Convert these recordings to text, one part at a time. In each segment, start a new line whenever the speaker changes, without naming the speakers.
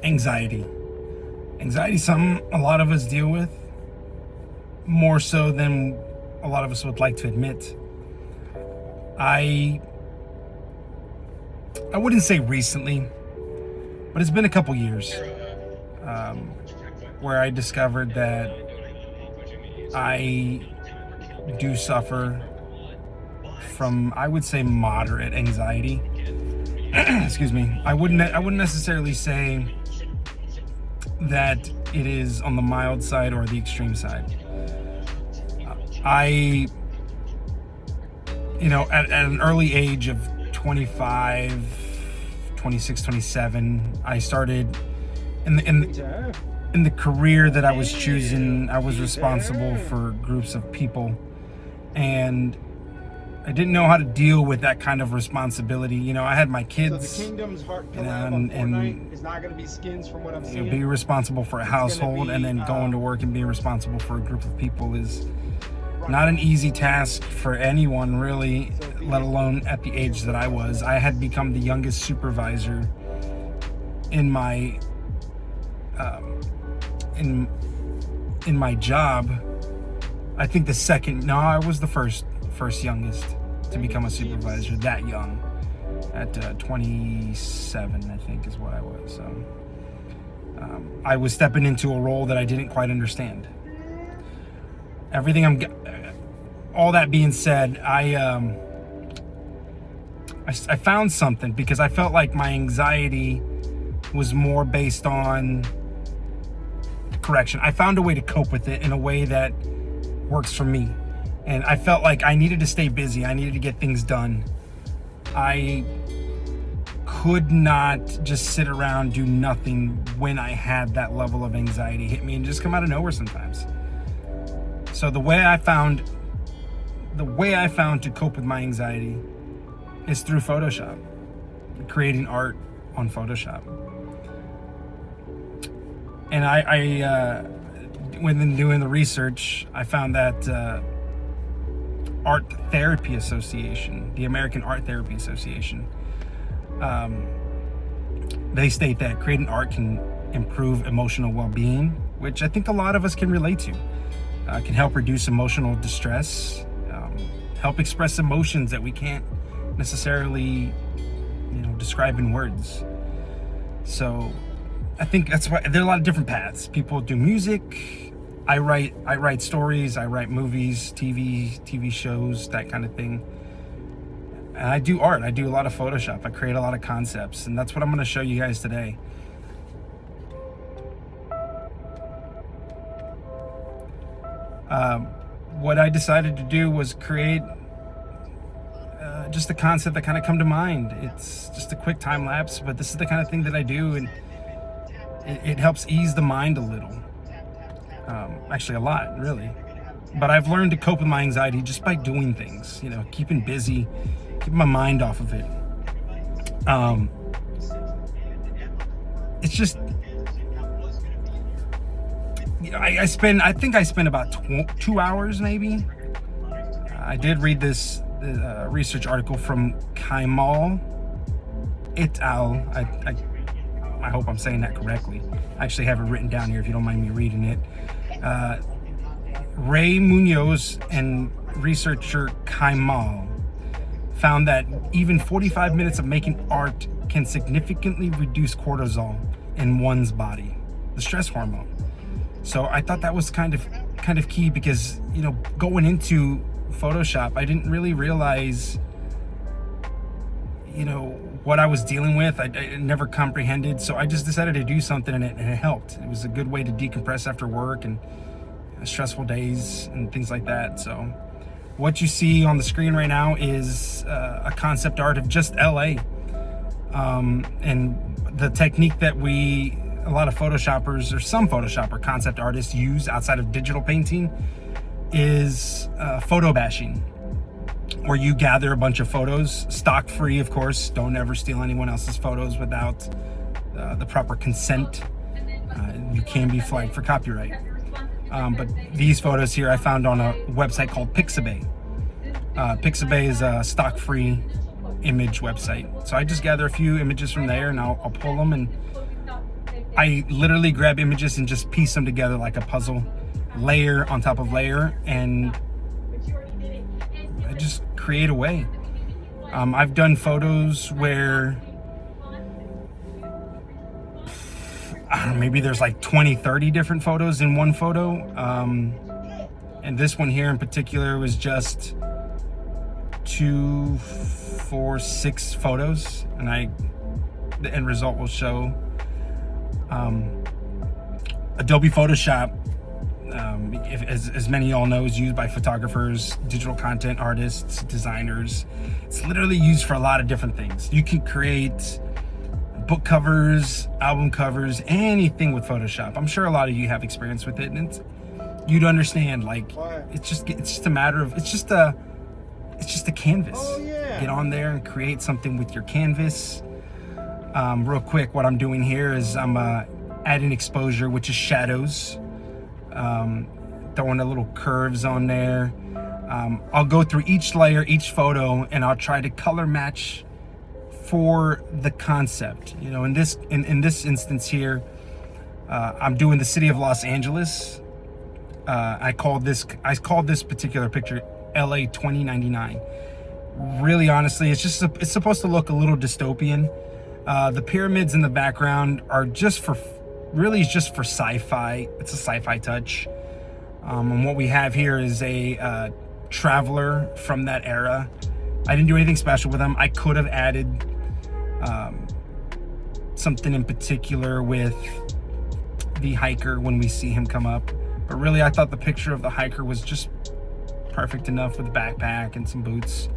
Anxiety. Anxiety is something a lot of us deal with, more so than a lot of us would like to admit. I wouldn't say recently, but it's been a couple years where I discovered that I do suffer from, I would say, moderate anxiety. Excuse me. I wouldn't necessarily say that it is on the mild side or the extreme side. At an early age of 25, 26, 27, I started in the career that I was choosing. I was responsible for groups of people, and I didn't know how to deal with that kind of responsibility. I had my kids,
so the kingdom's heart and is not going to be skins from what I'm seeing.
Be responsible for a household, and then going to work and being responsible for a group of people is not an easy task for anyone, really, let alone at the age that I was. I had become the youngest supervisor in my in my job. I think I was the first youngest to become a supervisor that young, at 27, I think is what I was. So I was stepping into a role that I didn't quite understand. All that being said, I found something, because I felt like my anxiety was more based on correction. I found a way to cope with it in a way that works for me. And I felt like I needed to stay busy. I needed to get things done. I could not just sit around, do nothing when I had that level of anxiety hit me and just come out of nowhere sometimes. So the way I found to cope with my anxiety is through Photoshop, creating art on Photoshop. And when doing the research, I found that Art Therapy Association, the American Art Therapy Association, they state that creating art can improve emotional well-being, which I think a lot of us can relate to. Can help reduce emotional distress, help express emotions that we can't necessarily, describe in words. So I think that's why there are a lot of different paths. People do music. I write stories. I write movies, TV shows, that kind of thing. And I do art. I do a lot of Photoshop. I create a lot of concepts, and that's what I'm going to show you guys today. What I decided to do was create just a concept that kind of come to mind. It's just a quick time lapse, but this is the kind of thing that I do, and it helps ease the mind a little. Actually, a lot, really. But I've learned to cope with my anxiety just by doing things, keeping busy, keeping my mind off of it. It's just, I think I spent about 2 hours, maybe. I did read this research article from Kaimal et al. I hope I'm saying that correctly. I actually have it written down here if you don't mind me reading it. Ray Munoz and researcher Kaimal found that even 45 minutes of making art can significantly reduce cortisol in one's body, the stress hormone. So I thought that was kind of key, because going into Photoshop, I didn't really realize what I was dealing with. I never comprehended, so I just decided to do something, and it helped. It was a good way to decompress after work and stressful days and things like that. So what you see on the screen right now is a concept art of just LA, and the technique that a lot of Photoshoppers, or some Photoshopper concept artists, use outside of digital painting is photo bashing, where you gather a bunch of photos, stock free, of course. Don't ever steal anyone else's photos without the proper consent. You can be flagged for copyright. But these photos here I found on a website called Pixabay. Pixabay is a stock free image website. So I just gather a few images from there, and I'll pull them and I literally grab images and just piece them together like a puzzle, layer on top of layer, and I just create a way. I've done photos where I don't know, maybe there's like 20, 30 different photos in one photo. And this one here in particular was just 2, 4, 6 photos, and the end result will show. Adobe Photoshop, as many of y'all know, is used by photographers, digital content artists, designers. It's literally used for a lot of different things. You can create book covers, album covers, anything with Photoshop. I'm sure a lot of you have experience with it, and you'd understand. Like, it's just a matter of it's just a canvas.
Oh, yeah.
Get on there and create something with your canvas. Real quick, what I'm doing here is I'm adding exposure, which is shadows. Throwing a little curves on there. I'll go through each layer, each photo, and I'll try to color match for the concept. You know, in this instance here, I'm doing the city of Los Angeles. I called this particular picture LA 2099. Really, honestly, it's supposed to look a little dystopian. The pyramids in the background are just for sci-fi. It's a sci-fi touch. And what we have here is a traveler from that era. I didn't do anything special with them. I could have added something in particular with the hiker when we see him come up. But really, I thought the picture of the hiker was just perfect enough with a backpack and some boots.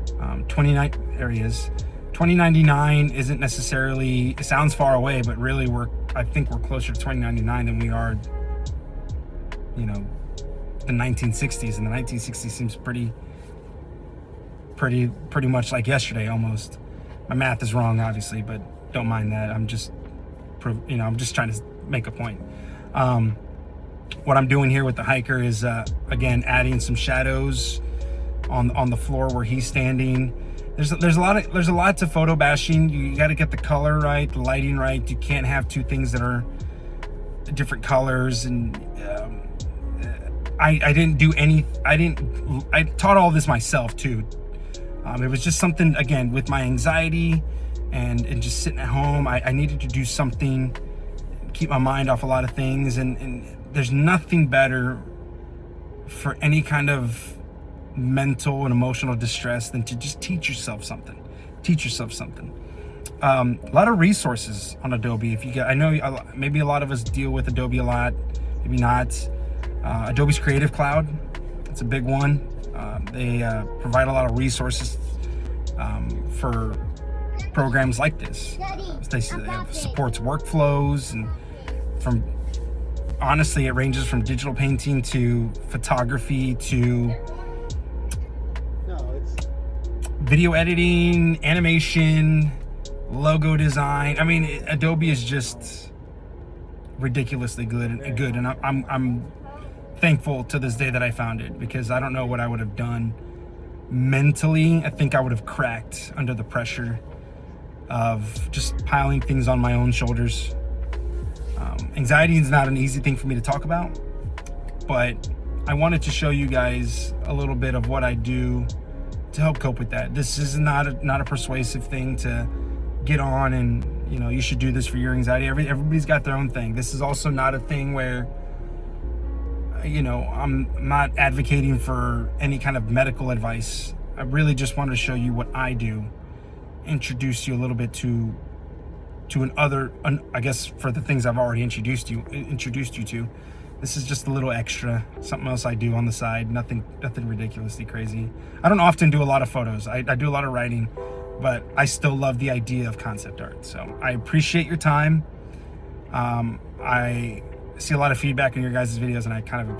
2099 isn't necessarily, it sounds far away, but really I think we're closer to 2099 than we are, you know, the 1960s. And the 1960s seems pretty much like yesterday almost. My math is wrong, obviously, but don't mind that. I'm just trying to make a point. What I'm doing here with the hiker is again adding some shadows on the floor where he's standing. There's a lot to photo bashing. You got to get the color right, the lighting right. You can't have two things that are different colors. And I taught all this myself too. It was just something, again, with my anxiety and just sitting at home. I needed to do something, keep my mind off a lot of things, and there's nothing better for any kind of mental and emotional distress than to just teach yourself something. A lot of resources on Adobe. I know maybe a lot of us deal with Adobe a lot, maybe not. Adobe's Creative Cloud, it's a big one. They provide a lot of resources for programs like this. They supports workflows, and honestly, it ranges from digital painting to photography to video editing, animation, logo design. I mean, Adobe is just ridiculously good, and I'm thankful to this day that I found it, because I don't know what I would have done mentally. I think I would have cracked under the pressure of just piling things on my own shoulders. Anxiety is not an easy thing for me to talk about, but I wanted to show you guys a little bit of what I do to help cope with that. This is not a persuasive thing to get on and, you know, you should do this for your anxiety. Everybody's got their own thing. This is also not a thing where, you know, I'm not advocating for any kind of medical advice. I really just wanted to show you what I do, introduce you a little bit to I guess for the things I've already introduced you to. This is just a little extra, something else I do on the side. Nothing ridiculously crazy. I don't often do a lot of photos. I do a lot of writing, but I still love the idea of concept art. So I appreciate your time. I see a lot of feedback in your guys' videos, and I kind of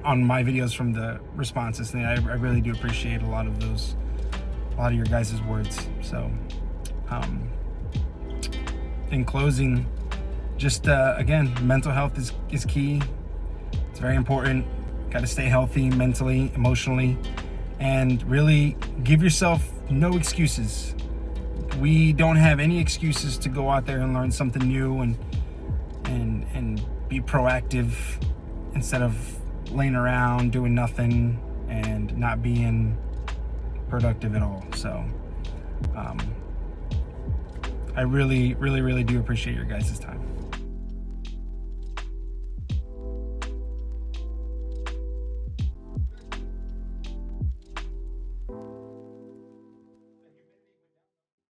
on my videos from the responses, and I really do appreciate a lot of your guys' words. So in closing, just again, mental health is key. It's very important. Got to stay healthy mentally, emotionally, and really give yourself no excuses. We don't have any excuses to go out there and learn something new and and be proactive instead of laying around doing nothing and not being productive at all. So I really do appreciate your guys' time.